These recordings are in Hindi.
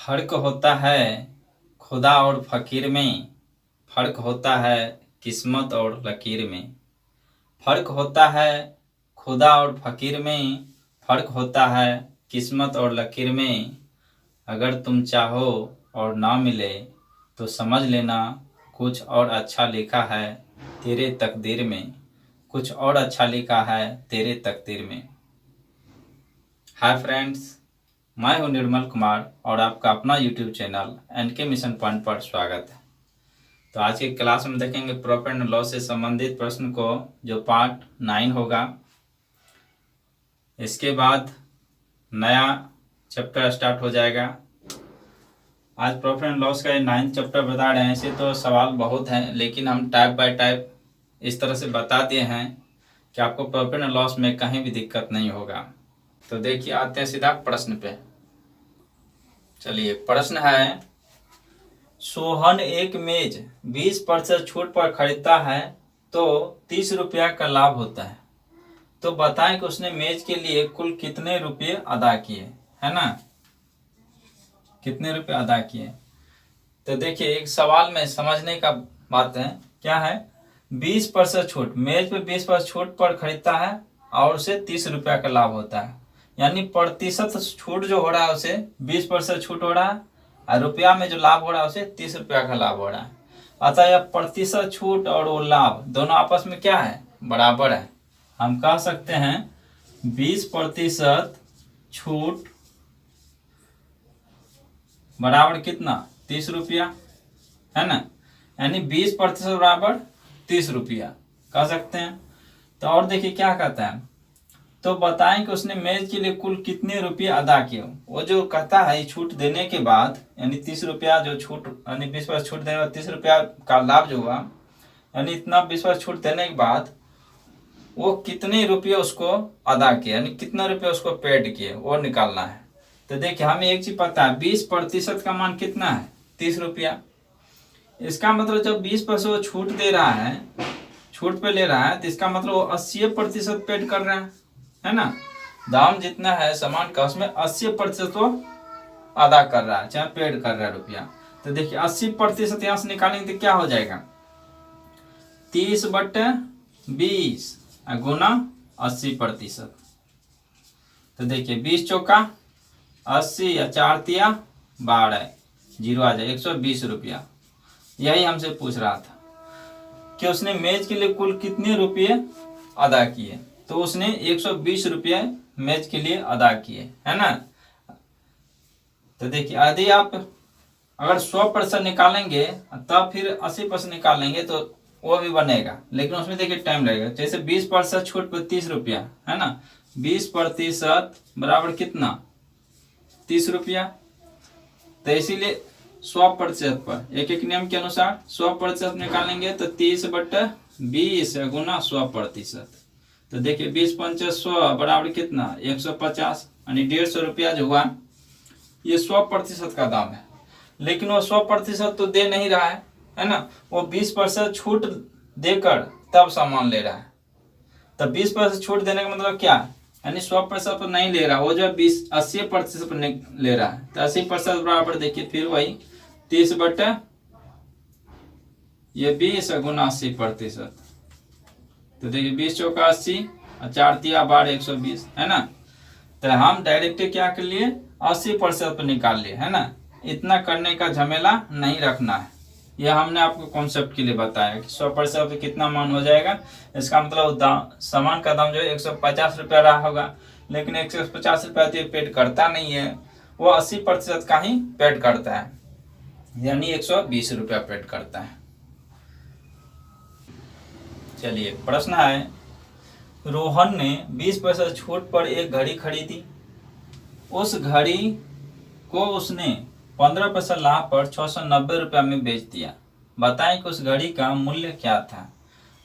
फर्क होता है खुदा और फकीर में, फर्क होता है किस्मत और लकीर में। फर्क होता है खुदा और फकीर में, फर्क होता है किस्मत और लकीर में। अगर तुम चाहो और ना मिले तो समझ लेना कुछ और अच्छा लिखा है तेरे तकदीर में, कुछ और अच्छा लिखा है तेरे तकदीर में। हाय फ्रेंड्स, मैं हूं निर्मल कुमार और आपका अपना YouTube channel NK mission point पर स्वागत है। तो आज की क्लास में देखेंगे प्रॉफिट एंड लॉस से संबंधित प्रश्न को, जो पार्ट 9 होगा। इसके बाद नया चैप्टर स्टार्ट हो जाएगा। आज प्रॉफिट एंड लॉस का ये 9th चैप्टर बता रहे हैं। ऐसे तो सवाल बहुत हैं, लेकिन हम टाइप बाय टाइप इस तरह से बता दिए हैं कि आपको प्रॉफिट एंड लॉस में कहीं भी दिक्कत नहीं होगा। तो देखिए, आते हैं सीधा प्रश्न पे। चलिए, प्रश्न है, सोहन एक मेज 20% छूट पर खरीदता है तो 30 रुपया का लाभ होता है। तो बताएं कि उसने मेज के लिए कुल कितने रुपये अदा किए, है ना, कितने रुपये अदा किए। तो देखिए, एक सवाल में समझने का बात है, क्या है, 20% छूट, मेज पे 20% छूट पर खरीदता है और उसे 30 रुपया का लाभ होता है। यानी प्रतिशत छूट जो हो रहा है उसे 20% छूट हो रहा है, और रुपया में जो लाभ हो रहा है उसे 30 रुपया का लाभ हो रहा है। अतः यह प्रतिशत छूट और वो लाभ दोनों आपस में क्या है, बराबर है। हम कह सकते हैं 20% छूट बराबर कितना, 30 रुपया, है ना। यानी 20% बराबर 30 रुपया कह सकते हैं। तो और देखिए क्या कहता है, तो बताएं कि उसने मेज के लिए कुल कितने रुपये अदा किए। वो जो कहता है छूट देने के बाद, यानी 30 रुपया जो छूट, यानी 20% छूट देने के बाद 30 रुपया का लाभ जो हुआ, यानी इतना 20% छूट देने के बाद वो कितने रुपये उसको अदा किए, यानी कितना रुपये उसको पेड किए, वो निकालना है। तो देखिए, हमें एक चीज पता है, 20% का मान कितना है, 30 रुपया। इसका मतलब जब 20% वो छूट दे रहा है, छूट पे ले रहा है, तो इसका मतलब वो 80% पेड कर रहा है ना। दाम जितना है सामान का, उसमें 80% वो अदा कर रहा है, चाहे पेड कर रहा है रुपया। तो देखिए 80% यहाँ से निकालेंगे तो क्या हो जाएगा, 30/20 गुना 80%। तो देखिए 20 चौका 80 या 4 तिया 12, जीरो आ जाए, 120 रुपया। यही हमसे पूछ रहा था कि उसने मेज के लिए कुल कितने रुपये अदा किए। तो उसने 120 रुपये मेज के लिए अदा किए, है ना। तो देखिए, यदि आप अगर 100% निकालेंगे तब फिर 80% निकालेंगे तो वो भी बनेगा, लेकिन उसमें देखिए टाइम लगेगा। जैसे 20% छूट पर 30 रुपया, है ना, 20% बराबर कितना, 30 रुपया। तो इसीलिए 100% पर एक एक नियम के अनुसार 100% निकालेंगे तो 30/20 गुना 100%। तो देखिए 20×5 बराबर कितना, 150, यानी 150 रुपया जो हुआ, ये 100% का दाम है। लेकिन वो 100% तो दे नहीं रहा है ना, वो 20% छूट देकर तब सामान ले रहा है। तो 20% छूट देने का मतलब क्या, यानी 100% पर नहीं ले रहा, वो जो 80% पर ले रहा है। तो 80% बराबर देखिए फिर वही 30/20 गुना 80%। तो देखिए 20 चौका 80 और 4 तिया 12, 120, है ना। तो हम डायरेक्ट क्या कर लिए, 80% पर निकाल लिए, है ना। इतना करने का झमेला नहीं रखना है। यह हमने आपको कॉन्सेप्ट के लिए बताया कि 100% पे कितना मान हो जाएगा। इसका मतलब सामान का दाम जो है 150 रुपया रहा होगा, लेकिन 150 रुपया तो पेड करता नहीं है, वो 80% का ही पेड करता है, यानी 120 रुपया पेड करता है। चलिए, प्रश्न है, रोहन ने 20% छूट पर एक घड़ी खरीदी। उस घड़ी को उसने 15% लाभ पर 690 रुपया में बेच दिया। बताएं कि उस घड़ी का मूल्य क्या था।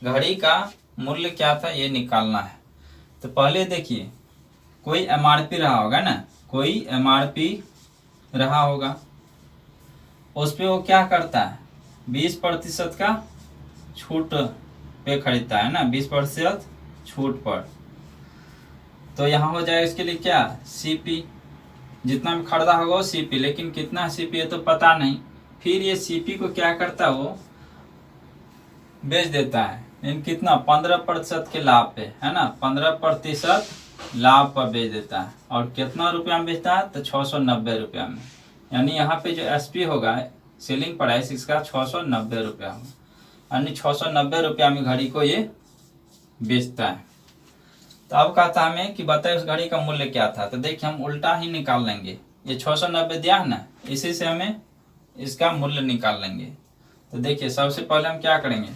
घड़ी का मूल्य क्या था, ये निकालना है। तो पहले देखिए, कोई एमआरपी रहा होगा ना, कोई एमआरपी रहा होगा, उस पे वो क्या करता है, 20% का छूट पे खरीदता है ना, 20% छूट पर। तो यहाँ हो जाएगा इसके लिए क्या, सीपी, जितना भी खरीदा होगा वो सीपी, लेकिन कितना सीपी है तो पता नहीं। फिर ये सीपी को क्या करता है, वो बेच देता है, लेकिन कितना 15% के लाभ पे, है ना, 15% लाभ पर बेच देता है। और कितना रुपया में बेचता है, तो 690 रुपया में। यानी यहाँ पे जो एसपी होगा, सेलिंग प्राइस इसका 690 रुपया होगा, यानी 690 रुपया में घड़ी को ये बेचता है। तो अब कहता है हमें कि बताए उस घड़ी का मूल्य क्या था। तो देखिए हम उल्टा ही निकाल लेंगे, ये 690 दिया है ना, इसी से हमें इसका मूल्य निकाल लेंगे। तो देखिए सबसे पहले हम क्या करेंगे,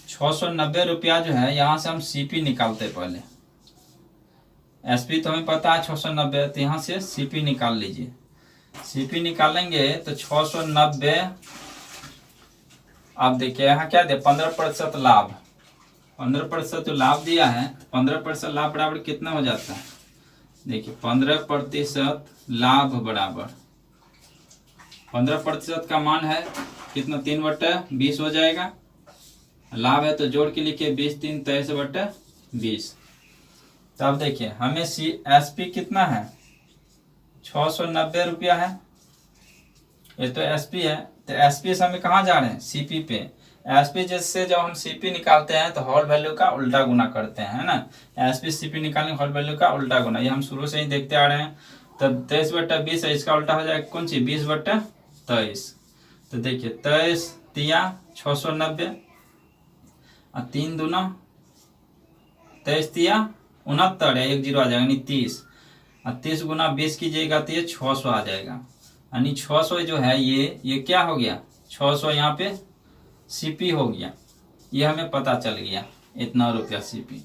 690 रुपया जो है यहाँ से हम सीपी निकालते पहले। एसपी तो हमें पता है 690, तो यहाँ से सीपी निकाल लीजिए। सीपी निकालेंगे तो 690, आप देखिए यहाँ क्या दिया, 15% लाभ। 15% जो लाभ दिया है, 15% लाभ बराबर कितना हो जाता है, देखिए 15% लाभ बराबर 15% का मान है कितना, 3/20 हो जाएगा। लाभ है तो जोड़ के लिखिए 20 3 23/20। तो अब देखिए हमें एसपी कितना है, 690 रुपया है, ये तो एसपी है। तो एसपी से हमें कहाँ जा रहे हैं, सीपी पे। एसपी जैसे जब हम सीपी निकालते हैं तो होल वैल्यू का उल्टा गुना करते हैं, है ना। एसपी सीपी निकालने होल वैल्यू का उल्टा गुना, ये हम शुरू से ही देखते आ रहे हैं। तो 23/20 है, इसका उल्टा हो जाएगा कौन सी, 20/23। तो देखिए 23 तिया 690 और 3 दूना 23 तिया 69 है, 1 0 आ जाएगा, यानी 30। और 30 गुना 20 कीजिएगा तो ये 600 आ जाएगा। यानी 600 जो है ये क्या हो गया, 600 यहाँ पे सीपी हो गया। ये हमें पता चल गया इतना रुपया सीपी।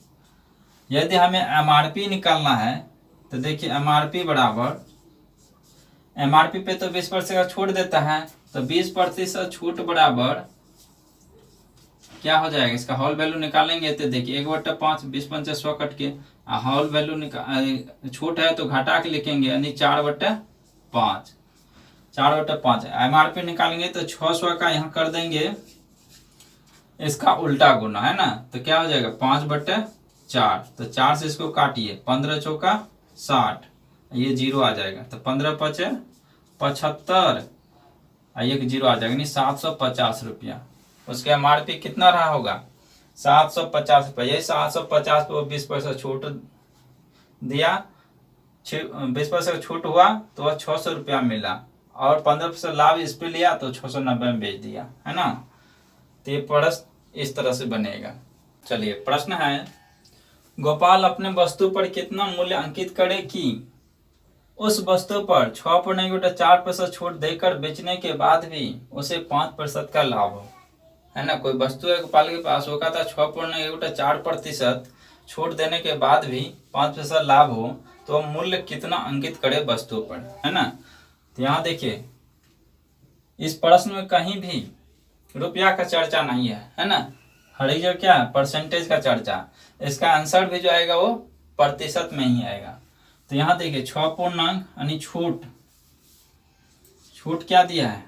यदि हमें एमआरपी निकालना है तो देखिए एमआरपी बराबर, एमआरपी पे तो 20% का छूट देता है, तो 20% छूट बराबर क्या हो जाएगा, इसका होल वैल्यू निकालेंगे तो देखिए 1/5, 20 100 कट के, होल वैल्यू छूट है तो घटा के लिखेंगे, यानी 4/5। 4/5 एमआरपी निकालेंगे तो 600 का यहाँ कर देंगे इसका उल्टा गुना, है ना। तो क्या हो जाएगा 5/4, तो 4 से इसको काटिए, 15 चौका 60, ये 0 आ जाएगा। तो 15×5 = 75, 1 0 आ जाएगा, यानी 750 रुपया। उसके एमआरपी कितना रहा होगा, 750 रुपया। यही 750 पे 20% छूट दिया, 20% छूट हुआ तो वह 600 रुपया मिला, और 15% लाभ इस पे लिया तो 690 में बेच दिया, है ना। तो ये प्रश्न इस तरह से बनेगा। चलिए प्रश्न है, गोपाल अपने वस्तु पर कितना मूल्य अंकित करे कि उस वस्तु पर 6.4% छूट देकर बेचने के बाद भी उसे 5% का लाभ हो, है ना। कोई वस्तु है गोपाल के पास, वो कहता 6.4% छूट देने के बाद भी 5% लाभ हो, तो मूल्य कितना अंकित करे वस्तु पर, है ना। तो यहाँ देखिए इस प्रश्न में कहीं भी रुपया का चर्चा नहीं है ना। हर जो क्या है, परसेंटेज का चर्चा। इसका आंसर भी जो आएगा वो प्रतिशत में ही आएगा। तो यहाँ देखिए 6 पूर्णांक यानी छूट क्या दिया है,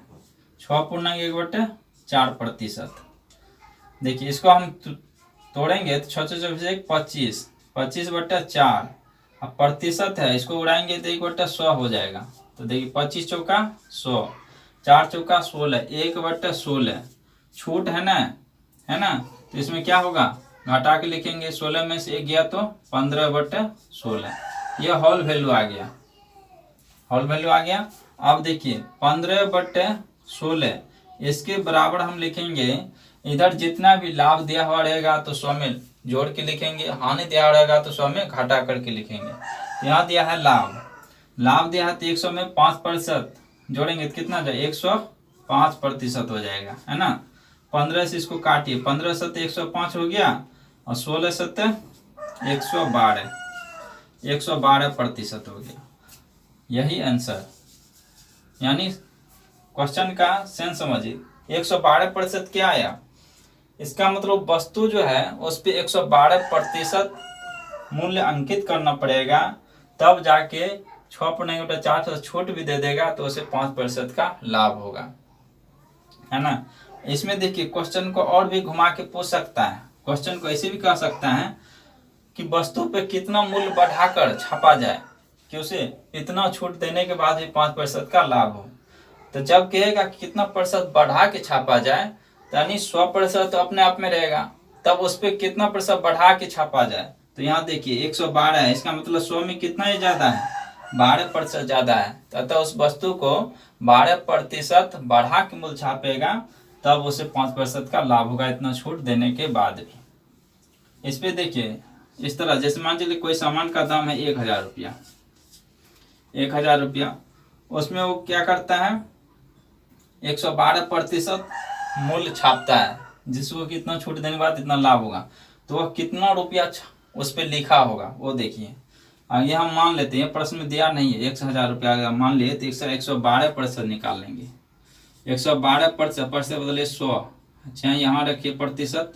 6.1/4%। देखिए इसको हम तोड़ेंगे तो 6 × 25, 25/4, अब प्रतिशत है, इसको उड़ाएंगे तो 1/100 हो जाएगा। तो देखिए 25 चौका 100, 4 चौका 16, 1/16 छूट है ना। तो इसमें क्या होगा, घटा के लिखेंगे, 16 में से 1 गया तो 15/16, ये होल वैल्यू आ गया, होल वैल्यू आ गया। अब देखिए 15/16 इसके बराबर हम लिखेंगे, इधर जितना भी लाभ दिया हुआ रहेगा तो 100 में जोड़ के लिखेंगे, हानि दिया रहेगा तो 100 में घटा करके लिखेंगे। तो यहाँ दिया है लाभ दिया है तो 100 में 5% जोड़ेंगे तो कितना जाए, 105% हो जाएगा, है ना। 15 से इसको काटिए, 15 से 105 हो गया, और 16 से 112% हो गया। यही आंसर, यानी क्वेश्चन का सेंस समझिए। 112% क्या आया, इसका मतलब वस्तु जो है उस पे 112% मूल्य अंकित करना पड़ेगा, तब जाके 6.4% छूट भी दे देगा तो उसे 5% का लाभ होगा, है ना। इसमें देखिए क्वेश्चन को और भी घुमा के पूछ सकता है। क्वेश्चन को ऐसे भी कह सकता है कि वस्तु पे कितना मूल्य बढ़ाकर छापा जाए, कि उसे इतना छूट देने के बाद भी 5% का लाभ हो। तो जब कहेगा कि कितना प्रतिशत बढ़ा के छापा जाए, यानी 100% तो अपने आप में रहेगा, तब उस पर कितना प्रतिशत बढ़ा के छापा जाए। तो यहाँ देखिए 112 है, इसका मतलब 100 में कितना ही ज्यादा है, 12% ज्यादा है। अतः उस वस्तु को 12% बढ़ा के मूल्य छापेगा, तब उसे 5% का लाभ होगा, इतना छूट देने के बाद भी। इस पे देखिए इस तरह, जैसे मान चलिए कोई सामान का दाम है 1000 रुपया, 1000 रुपया, उसमें वो क्या करता है 112% मूल्य छापता है, जिसको कितना छूट देने के बाद इतना लाभ होगा। तो वह कितना रुपया उस पर लिखा होगा वो देखिए। ये हम मान लेते हैं, प्रश्न में दिया नहीं है 1000 रुपया मान लिए, तो 112% निकाल लेंगे। 112% बदले 100, अच्छा यहाँ रखिए प्रतिशत,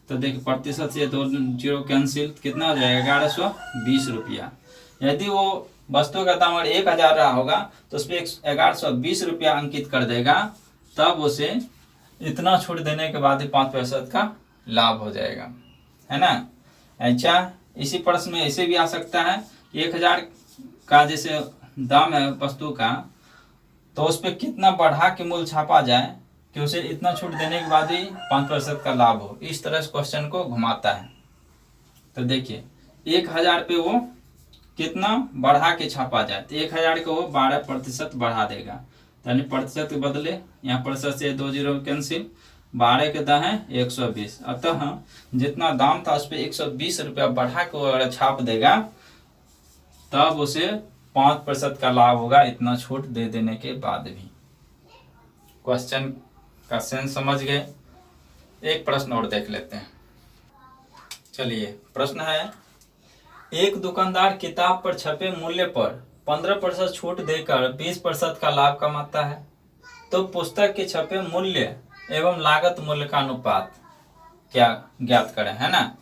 तो देखिए प्रतिशत से 2 जीरो कैंसिल, कितना हो जाएगा 1120 रुपया। यदि वो वस्तु का दाम अगर 1000 रहा होगा तो उस पर 1120 रुपया अंकित कर देगा, तब उसे इतना छूट देने के बाद ही 5% का लाभ हो जाएगा, है ना। अच्छा, इसी प्रश्न में ऐसे भी आ सकता है, 1000 का जैसे दाम है वस्तु का, तो उस पर कितना बढ़ा के मूल्य छापा जाए कि उसे इतना छूट देने के बाद ही 5% का लाभ हो। इस तरह से क्वेश्चन को घुमाता है। तो देखिए 1000 पे वो कितना बढ़ा के छापा जाए, तो 1000 को वो 12% बढ़ा देगा, यानी प्रतिशत के बदले यहाँ प्रतिशत से 2 जीरो कैंसिल, 12 के दाम है 120। अतः जितना दाम था उस पर 120 रुपया बढ़ा के वो अगर छाप देगा, तब उसे 5% का लाभ होगा, इतना छूट दे देने के बाद भी। क्वेश्चन का सेंस समझ गए। एक प्रश्न और देख लेते हैं। चलिए प्रश्न है, एक दुकानदार किताब पर छपे मूल्य पर 15% छूट देकर 20% का लाभ कमाता है, तो पुस्तक के छपे मूल्य एवं लागत मूल्य का अनुपात क्या ज्ञात करें, है ना।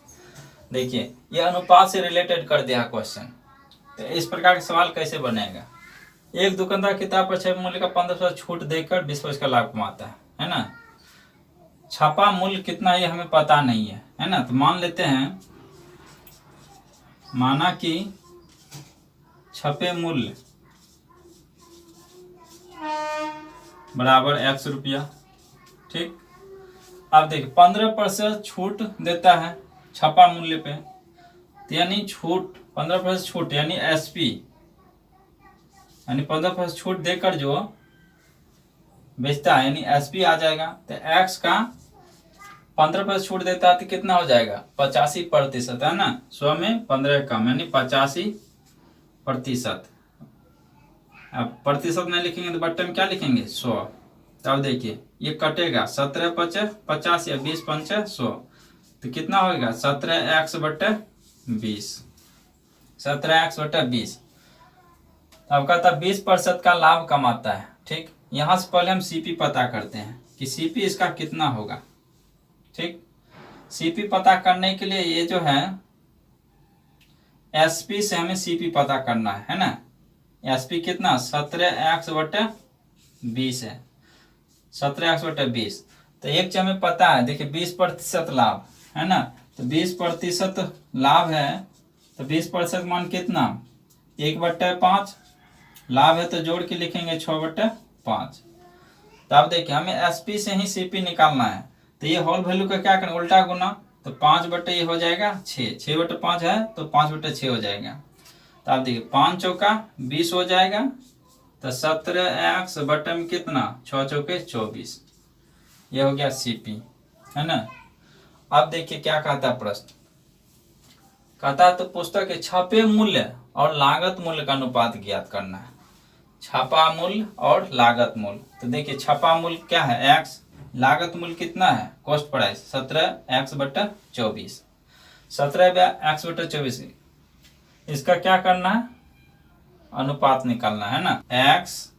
देखिए ये अनुपात से रिलेटेड कर दिया क्वेश्चन। तो इस प्रकार का सवाल कैसे बनेगा, एक दुकानदार किताब पर छपे मूल्य का 15% छूट देकर 20% का लाभ कमाता है ना। छपा मूल्य कितना ये हमें पता नहीं है ना। तो मान लेते हैं, माना कि छपे मूल्य बराबर x रुपया, ठीक। अब देखिए 15% छूट देता है छपा मूल्य पे, तो यानी छूट 15% छूट यानी SP, यानी 15% छूट देकर जो बेचता है यानी SP आ जाएगा। तो x का 15% छूट देता है तो कितना हो जाएगा 85%, है ना। 100 में 15 कम यानी 85%। अब प्रतिशत नहीं लिखेंगे तो बट्टे में क्या लिखेंगे 100। तब देखिए ये कटेगा 17 पचे 50 या 20 पंचे 100, तो कितना होगा 17x बट्टे 20, 17x बट्टे 20। अब कहता 20% का लाभ कमाता है, ठीक। यहां से पहले हम CP पता करते हैं कि CP इसका कितना होगा, ठीक। CP पता करने के लिए ये जो है SP से हमें CP पता करना है ना। SP कितना 17x बटे 20 है, 17x बटे 20। तो एक चीज हमें पता है, देखिए 20% लाभ है ना। तो 20% लाभ है, तो 20% मान कितना 1/5 लाभ है, तो जोड़ के लिखेंगे 6/5। तो अब देखिए हमें SP से ही CP निकालना है, तो ये होल वैल्यू का क्या करना उल्टा गुना, तो 5 बटे ये हो जाएगा 6, 6/5 है तो 5/6 हो जाएगा। तो आप देखिए 5 चौका 20 हो जाएगा, तो 17x बटे में कितना 6 चौके 24, ये हो गया CP, है ना। अब देखिए क्या कहता है प्रश्न, कहता है तो पुस्तक के छपे मूल्य और लागत मूल्य का अनुपात ज्ञात करना है। छपा मूल्य और लागत मूल्य, तो देखिए छपा मूल्य क्या है x, लागत मूल्य कितना है कॉस्ट प्राइस 17x बटा 24, 17x बटा 24। इसका क्या करना है अनुपात निकालना है ना। x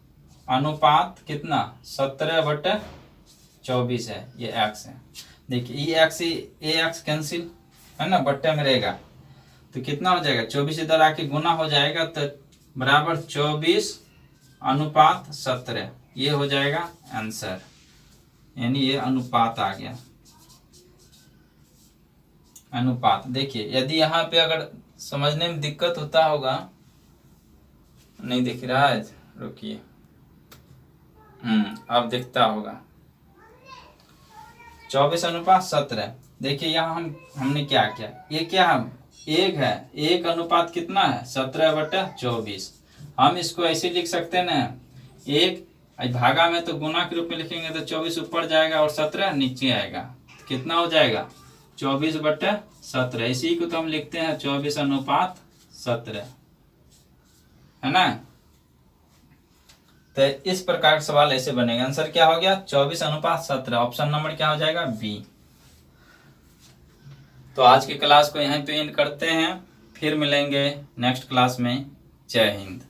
अनुपात कितना 17/24 है, ये x है। देखिए ये x कैंसिल है ना, बट्टे में रहेगा, तो कितना हो जाएगा 24 इधर आके गुना हो जाएगा, तो बराबर 24/17, ये हो जाएगा आंसर, यानी ये अनुपात आ गया। अनुपात देखिए, यदि यहाँ पे अगर समझने में दिक्कत होता होगा नहीं दिख रहा है, रुकिए। अब दिखता होगा। 24:17। देखिए यहाँ हमने क्या किया, ये क्या हम एक है, एक अनुपात कितना है 17/24। हम इसको ऐसे लिख सकते हैं ना, एक भागा में तो गुना के रूप में लिखेंगे तो 24 ऊपर जाएगा और 17 नीचे आएगा, कितना हो जाएगा 24/17। इसी को तो हम लिखते हैं 24:17, है ना। तो इस प्रकार का सवाल ऐसे बनेगा। आंसर क्या हो गया 24:17। ऑप्शन नंबर क्या हो जाएगा बी। तो आज की क्लास को यहीं पे एंड करते हैं, फिर मिलेंगे नेक्स्ट क्लास में। जय हिंद।